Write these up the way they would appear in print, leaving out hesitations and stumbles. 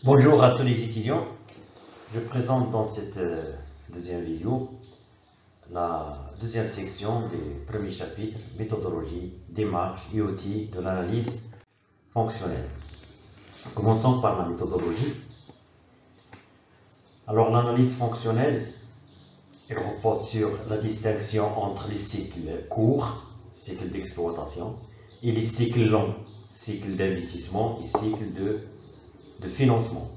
Bonjour à tous les étudiants. Je présente dans cette deuxième vidéo la deuxième section des premiers chapitres, méthodologie, démarche et outils de l'analyse fonctionnelle. Commençons par la méthodologie. Alors l'analyse fonctionnelle, elle repose sur la distinction entre les cycles courts, cycles d'exploitation, et les cycles longs, cycles d'investissement et cycles de financement.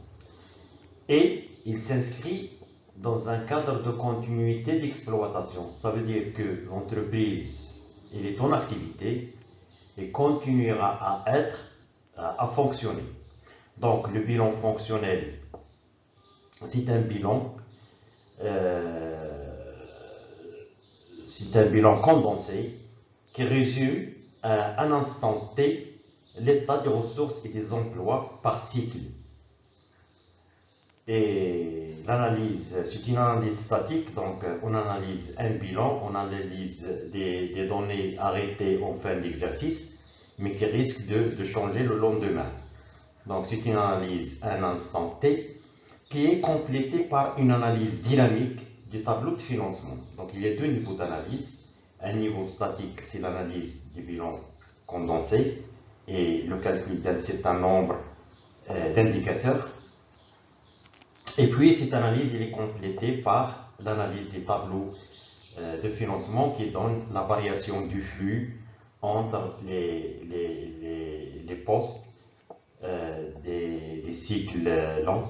Et il s'inscrit dans un cadre de continuité d'exploitation. Ça veut dire que l'entreprise, elle est en activité et continuera à fonctionner. Donc le bilan fonctionnel, c'est un bilan condensé qui résume à un instant T l'état des ressources et des emplois par cycle. Et l'analyse, c'est une analyse statique, donc on analyse un bilan, on analyse des données arrêtées en fin d'exercice, mais qui risquent de changer le lendemain. Donc c'est une analyse à un instant T qui est complétée par une analyse dynamique du tableau de financement. Donc il y a deux niveaux d'analyse. Un niveau statique, c'est l'analyse du bilan condensé et le calcul d'un certain nombre d'indicateurs. Et puis cette analyse elle est complétée par l'analyse des tableaux de financement qui donne la variation du flux entre les postes des cycles longs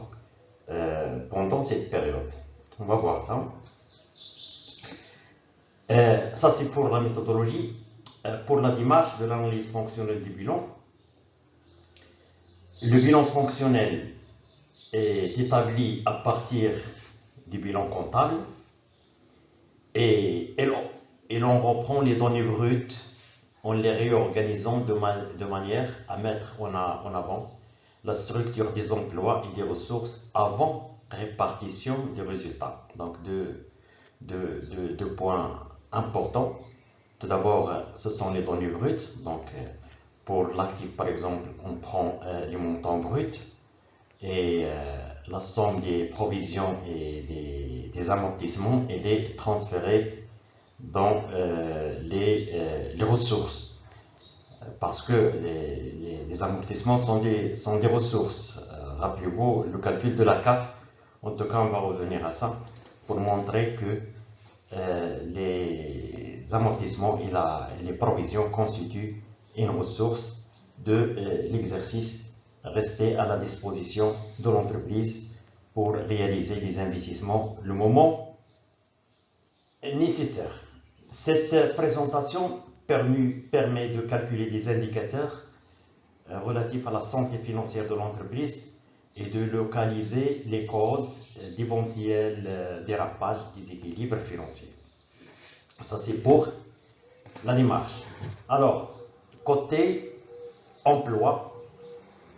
pendant cette période. On va voir ça. Ça c'est pour la méthodologie. Pour la démarche de l'analyse fonctionnelle du bilan, le bilan fonctionnel est établi à partir du bilan comptable et l'on reprend les données brutes en les réorganisant de manière à mettre en avant la structure des emplois et des ressources avant répartition des résultats. Donc deux points importants. Tout d'abord, ce sont les données brutes. Donc pour l'actif par exemple, on prend les montants bruts et la somme des provisions et des amortissements elle est transférée dans les ressources parce que les amortissements sont des ressources. Rappelez-vous le calcul de la CAF, en tout cas on va revenir à ça pour montrer que les amortissements et les provisions constituent une ressource de l'exercice resté à la disposition de l'entreprise pour réaliser des investissements le moment nécessaire. Cette présentation permet de calculer des indicateurs relatifs à la santé financière de l'entreprise et de localiser les causes d'éventuels dérapages, déséquilibres financiers. Ça c'est pour la démarche. Alors, côté emploi,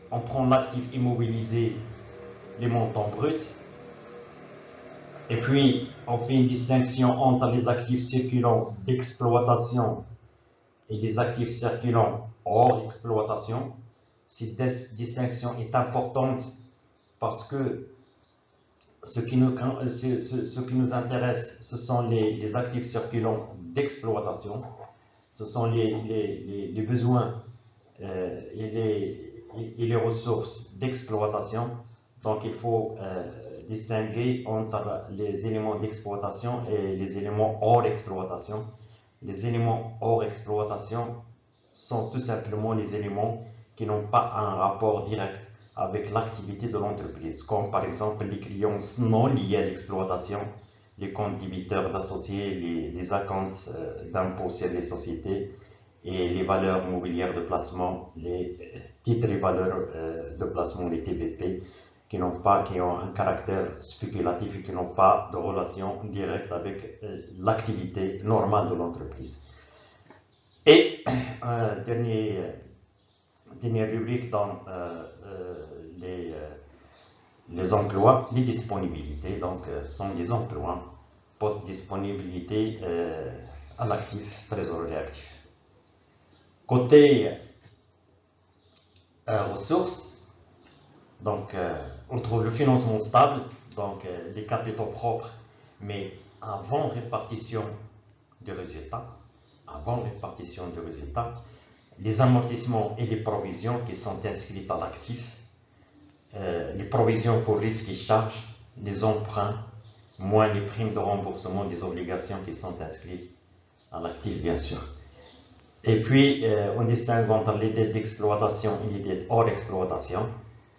on prend l'actif immobilisé, les montants bruts, et puis on fait une distinction entre les actifs circulants d'exploitation et les actifs circulants hors exploitation. Cette distinction est importante parce que ce qui nous intéresse, ce sont les actifs circulants d'exploitation, ce sont les besoins et les ressources d'exploitation. Donc il faut distinguer entre les éléments d'exploitation et les éléments hors exploitation. Les éléments hors exploitation sont tout simplement les éléments qui n'ont pas un rapport direct avec l'activité de l'entreprise, comme par exemple les créances non liées à l'exploitation, les comptes débiteurs d'associés, les acomptes d'impôts sur les sociétés et les valeurs mobilières de placement, les titres et valeurs de placement, les TVP, qui ont un caractère spéculatif et qui n'ont pas de relation directe avec l'activité normale de l'entreprise. Et dernière rubrique dans les emplois, les disponibilités, donc sont des emplois, post-disponibilité à l'actif, trésorerie actif. Côté ressources, Donc, on trouve le financement stable, donc les capitaux propres, mais avant répartition de résultats, les amortissements et les provisions qui sont inscrites à l'actif, les provisions pour risques et charges, les emprunts, moins les primes de remboursement des obligations qui sont inscrites à l'actif, bien sûr. Et puis, on distingue entre les dettes d'exploitation et les dettes hors exploitation,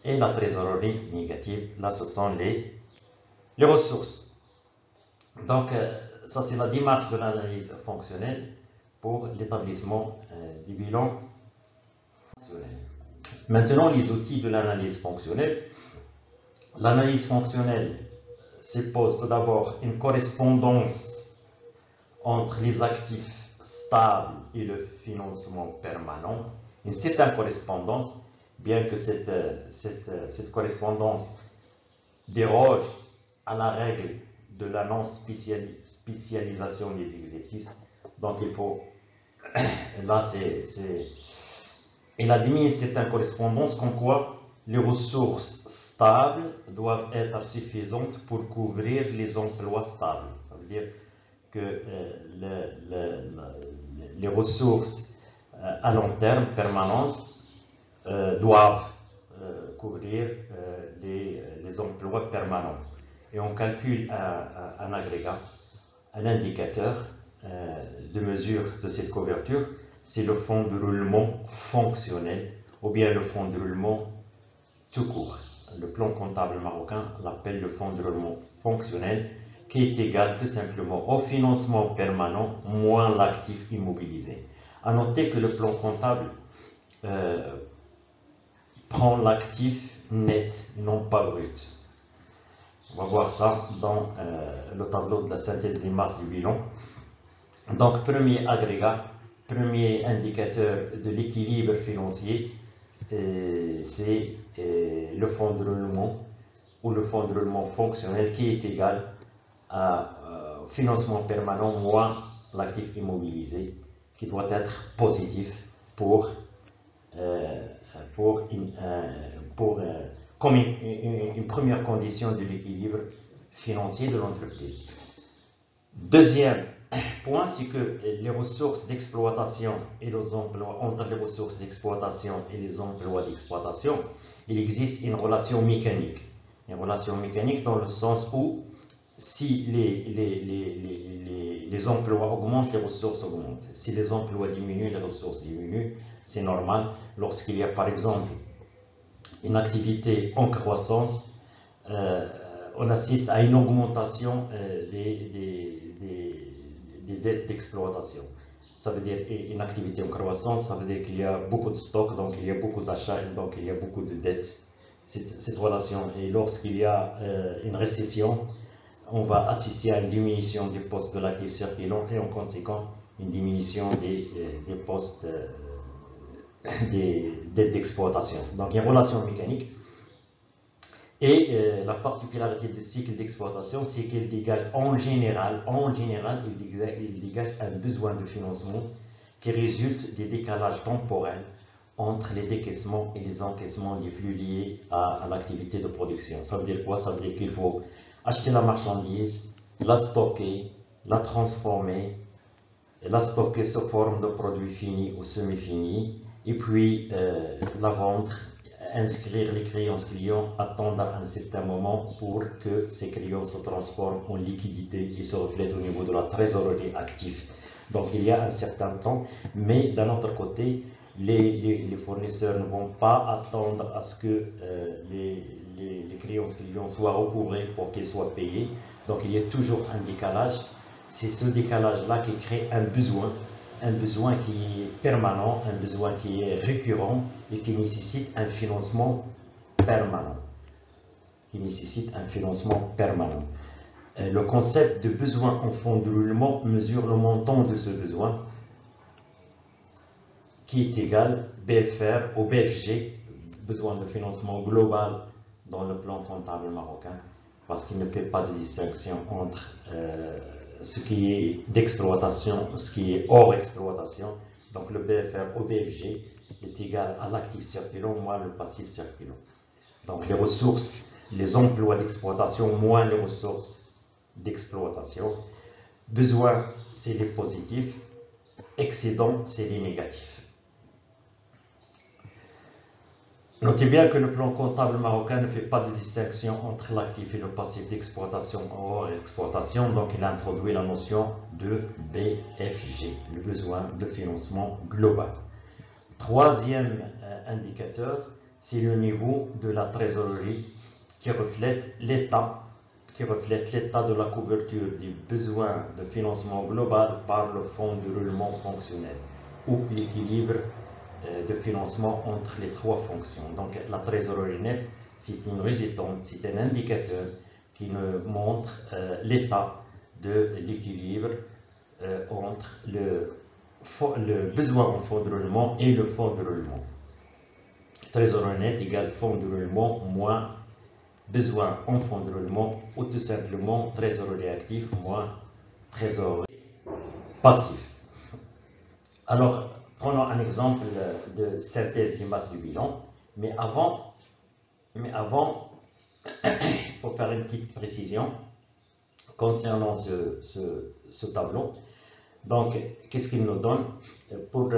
et la trésorerie négative. Là, ce sont les ressources. Donc, ça, c'est la démarche de l'analyse fonctionnelle pour l'établissement du bilan fonctionnel. Maintenant, les outils de l'analyse fonctionnelle. L'analyse fonctionnelle suppose tout d'abord une correspondance entre les actifs stables et le financement permanent. Une certaine correspondance, bien que cette correspondance déroge à la règle de la non-spécialisation des exercices. Donc il faut, là il a démis une certaine correspondance comme quoi les ressources stables doivent être suffisantes pour couvrir les emplois stables. Ça veut dire que les ressources à long terme permanentes doivent couvrir les emplois permanents. Et on calcule un agrégat, un indicateur de mesure de cette couverture, c'est le fonds de roulement fonctionnel ou bien le fonds de roulement tout court. Le plan comptable marocain l'appelle le fonds de roulement fonctionnel, qui est égal tout simplement au financement permanent moins l'actif immobilisé. À noter que le plan comptable prend l'actif net, non pas brut. On va voir ça dans le tableau de la synthèse des masses du bilan. Donc, premier agrégat, premier indicateur de l'équilibre financier, c'est le fonds de roulement ou le fonds de roulement fonctionnel qui est égal au financement permanent moins l'actif immobilisé, qui doit être positif comme une première condition de l'équilibre financier de l'entreprise. Deuxième point, c'est que les ressources d'exploitation et les emplois, entre les ressources d'exploitation et les emplois d'exploitation, il existe une relation mécanique. Une relation mécanique dans le sens où si les emplois augmentent, les ressources augmentent. Si les emplois diminuent, les ressources diminuent. C'est normal. Lorsqu'il y a par exemple une activité en croissance, on assiste à une augmentation des dettes d'exploitation. Ça veut dire une activité en croissance, ça veut dire qu'il y a beaucoup de stocks, donc il y a beaucoup d'achats, donc il y a beaucoup de dettes. Cette relation, et lorsqu'il y a une récession, on va assister à une diminution des postes de l'actif circulant et en conséquent une diminution des postes des dettes d'exploitation. Donc il y a une relation mécanique. Et la particularité du cycle d'exploitation, c'est qu'il dégage en général, il dégage un besoin de financement qui résulte des décalages temporels entre les décaissements et les encaissements des flux liés à l'activité de production. Ça veut dire quoi? Ça veut dire qu'il faut acheter la marchandise, la stocker, la transformer, la stocker sous forme de produits finis ou semi-finis, et puis la vendre, inscrire les créances clients, attendre un certain moment pour que ces créances se transforment en liquidité et se reflètent au niveau de la trésorerie active. Donc il y a un certain temps, mais d'un autre côté, les fournisseurs ne vont pas attendre à ce que les créances clients soient recouvrées pour qu'ils soient payés. Donc il y a toujours un décalage. C'est ce décalage-là qui crée un besoin qui est permanent, un besoin qui est récurrent et qui nécessite un financement permanent. Le concept de besoin en fonds de roulement mesure le montant de ce besoin qui est égal BFR au BFG, besoin de financement global dans le plan comptable marocain, parce qu'il ne fait pas de distinction entre ce qui est d'exploitation, ce qui est hors exploitation. Donc le BFR au BFG est égal à l'actif circulant moins le passif circulant. Donc les ressources, les emplois d'exploitation moins les ressources d'exploitation. Besoin, c'est les positifs. Excédent, c'est les négatifs. Notez bien que le plan comptable marocain ne fait pas de distinction entre l'actif et le passif d'exploitation hors exploitation, donc il introduit la notion de BFG, le besoin de financement global. Troisième indicateur, c'est le niveau de la trésorerie qui reflète l'état de la couverture du besoin de financement global par le fonds de roulement fonctionnel ou l'équilibre de financement entre les trois fonctions. Donc la trésorerie nette, c'est une résultante, c'est un indicateur qui nous montre l'état de l'équilibre entre le besoin en fonds de roulement et le fonds de roulement. Trésorerie nette égale fonds de roulement moins besoin en fonds de roulement ou tout simplement trésorerie active moins trésorerie passive. Alors, prenons un exemple de synthèse des masses du bilan, mais avant, il faut faire une petite précision concernant ce tableau. Donc, qu'est-ce qu'il nous donne? Pour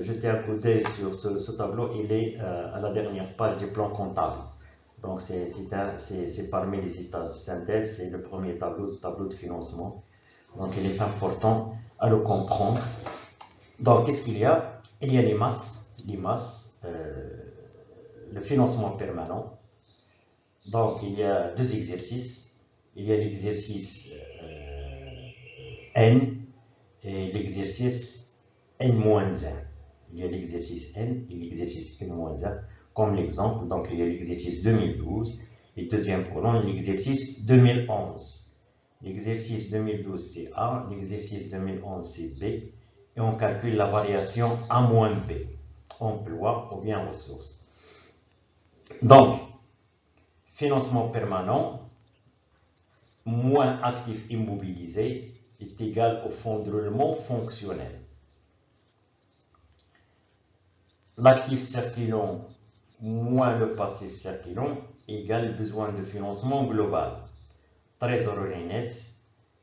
jeter un coup d'œil sur ce tableau, il est à la dernière page du plan comptable. Donc, c'est parmi les états de synthèse, c'est le premier tableau de financement. Donc, il est important à le comprendre. Donc, qu'est-ce qu'il y a? Il y a les masses, le financement permanent. Donc, il y a deux exercices. Il y a l'exercice N et l'exercice N-1. Il y a l'exercice N et l'exercice N-1 comme l'exemple. Donc, il y a l'exercice 2012 et deuxième colonne, l'exercice 2011. L'exercice 2012, c'est A, l'exercice 2011, c'est B, et on calcule la variation A-B, emploi ou bien ressources. Donc, financement permanent moins actif immobilisé est égal au fonds de roulement fonctionnel. L'actif circulant moins le passif circulant égale besoin de financement global. Trésorerie nette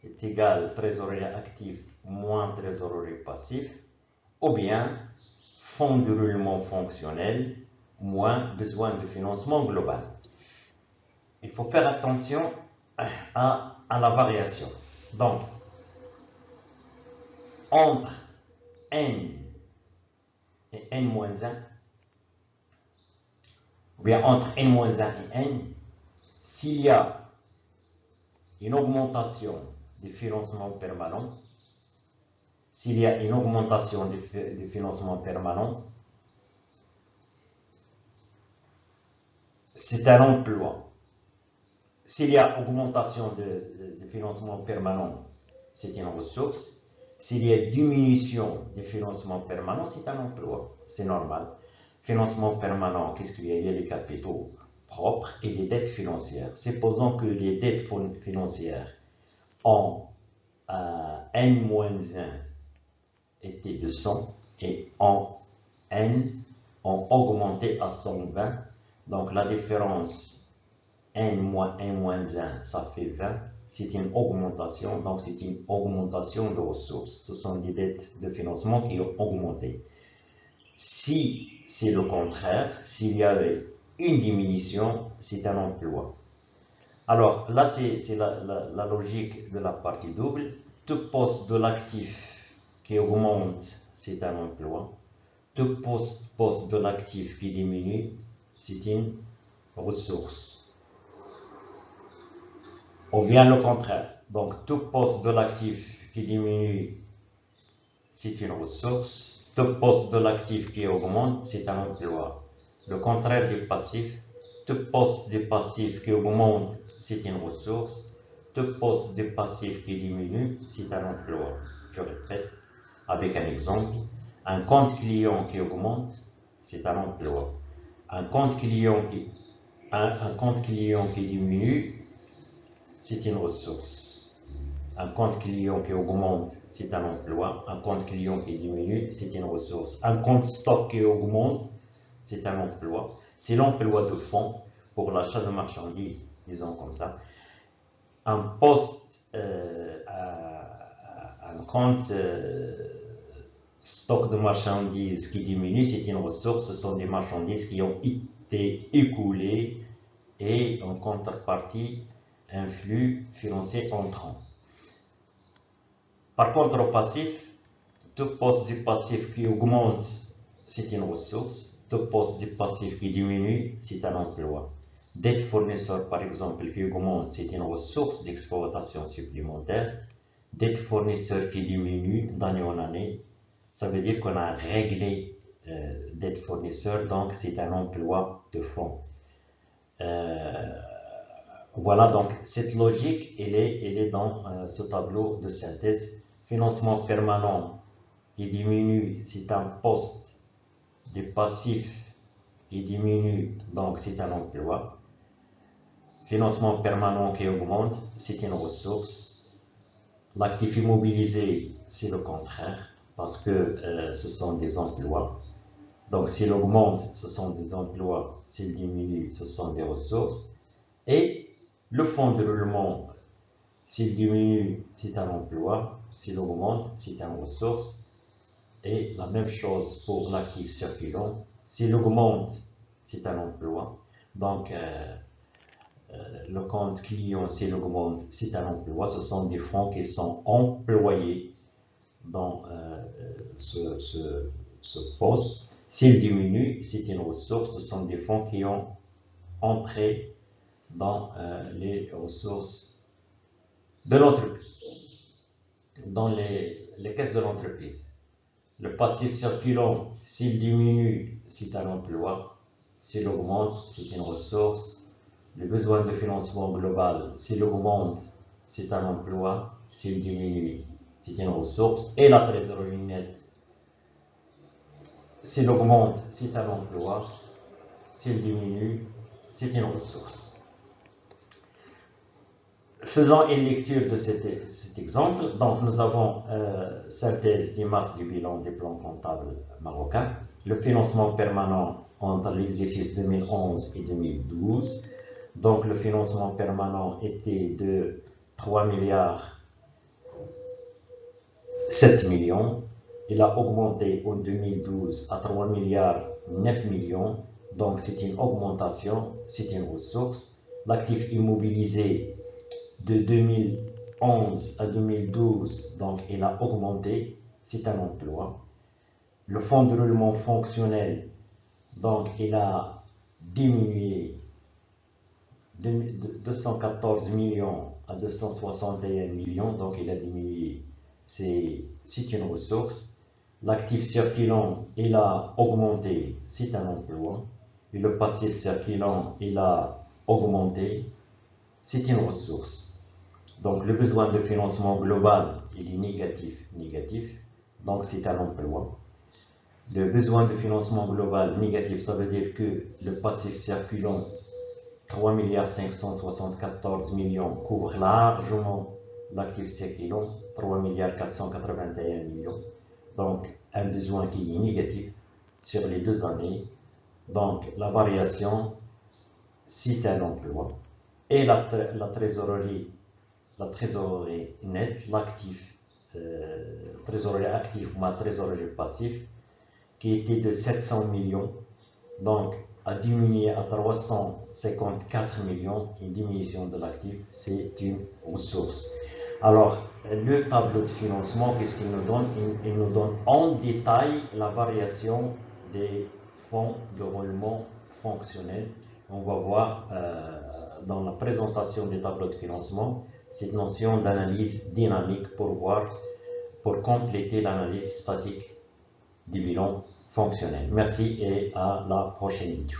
est égal trésorerie actif moins trésorerie passif, ou bien fonds de roulement fonctionnel moins besoin de financement global. Il faut faire attention à la variation. Donc, entre N et N-1, ou bien entre N-1 et N, s'il y a une augmentation du financement permanent, c'est un emploi. S'il y a augmentation de financement permanent, c'est une ressource. S'il y a diminution du financement permanent, c'est un emploi. C'est normal. Financement permanent, qu'est-ce qu'il y a? Il y a les capitaux propres et les dettes financières. Supposons que les dettes financières en N-1 étaient de 100 et en N ont augmenté à 120. Donc la différence N-1, ça fait 20. C'est une augmentation, donc c'est une augmentation de ressources. Ce sont des dettes de financement qui ont augmenté. Si c'est le contraire, s'il y avait une diminution, c'est un emploi. Alors là, c'est la logique de la partie double. Tout poste de l'actif qui augmente, c'est un emploi. Tout poste de l'actif qui diminue, c'est une ressource. Ou bien le contraire. Donc, tout poste de l'actif qui diminue, c'est une ressource. Tout poste de l'actif qui augmente, c'est un emploi. Le contraire du passif. Tout poste de passif qui augmente, c'est une ressource. Tout poste de passif qui diminue, c'est un emploi. Je répète avec un exemple. Un compte client qui augmente, c'est un emploi. Un compte client qui diminue, c'est une ressource. Un compte client qui augmente, c'est un emploi. Un compte client qui diminue, c'est une ressource. Un compte stock qui augmente, c'est un emploi. C'est l'emploi de fonds pour l'achat de marchandises, disons comme ça. Un poste, un compte stock de marchandises qui diminue, c'est une ressource, ce sont des marchandises qui ont été écoulées et en contrepartie un flux financier entrant. Par contre, au passif, tout poste du passif qui augmente, c'est une ressource. Tout poste du passif qui diminue, c'est un emploi. Dette fournisseur, par exemple, qui augmente, c'est une ressource d'exploitation supplémentaire. Dette fournisseur qui diminue d'année en année, ça veut dire qu'on a réglé dette fournisseur, donc c'est un emploi de fonds. Voilà, donc cette logique, elle est dans ce tableau de synthèse. Financement permanent qui diminue, c'est un poste de passif qui diminue, donc c'est un emploi. Financement permanent qui augmente, c'est une ressource. L'actif immobilisé, c'est le contraire, parce que ce sont des emplois. Donc s'il augmente, ce sont des emplois. S'il diminue, ce sont des ressources. Et le fonds de roulement, s'il diminue, c'est un emploi. S'il augmente, c'est une ressource. Et la même chose pour l'actif circulant. S'il augmente, c'est un emploi. Donc, le compte client, s'il augmente, c'est un emploi. Ce sont des fonds qui sont employés dans ce poste. S'il diminue, c'est une ressource. Ce sont des fonds qui ont entré dans les ressources de l'entreprise, dans les caisses de l'entreprise. Le passif circulant, s'il diminue, c'est un emploi. S'il augmente, c'est une ressource. Le besoin de financement global, s'il augmente, c'est un emploi. S'il diminue, c'est une ressource. Et la trésorerie nette, s'il augmente, c'est un emploi. S'il diminue, c'est une ressource. Faisons une lecture de cet exemple. Donc, nous avons synthèse des masses du bilan des plans comptables marocains. Le financement permanent entre l'exercice 2011 et 2012. Donc, le financement permanent était de 3 milliards 7 millions. Il a augmenté en 2012 à 3 milliards 9 millions. Donc, c'est une augmentation, c'est une ressource. L'actif immobilisé de 2011 à 2012, donc il a augmenté, c'est un emploi. Le fonds de roulement fonctionnel, donc il a diminué de 214 millions à 261 millions, donc il a diminué, c'est une ressource. L'actif circulant, il a augmenté, c'est un emploi. Et le passif circulant, il a augmenté, c'est une ressource. Donc le besoin de financement global, il est négatif, donc c'est un emploi. Le besoin de financement global négatif, ça veut dire que le passif circulant, 3 milliards 574 millions, couvre largement l'actif circulant, 3 milliards 481 millions. Donc un besoin qui est négatif sur les 2 années. Donc la variation, c'est un emploi. Et la trésorerie nette, l'actif, trésorerie actif ou ma trésorerie passif, qui était de 700 millions, donc a diminué à 354 millions, une diminution de l'actif, c'est une ressource. Alors, le tableau de financement, qu'est-ce qu'il nous donne? Il nous donne en détail la variation des fonds de roulement fonctionnel. On va voir dans la présentation des tableaux de financement cette notion d'analyse dynamique pour compléter l'analyse statique du bilan fonctionnel. Merci et à la prochaine vidéo.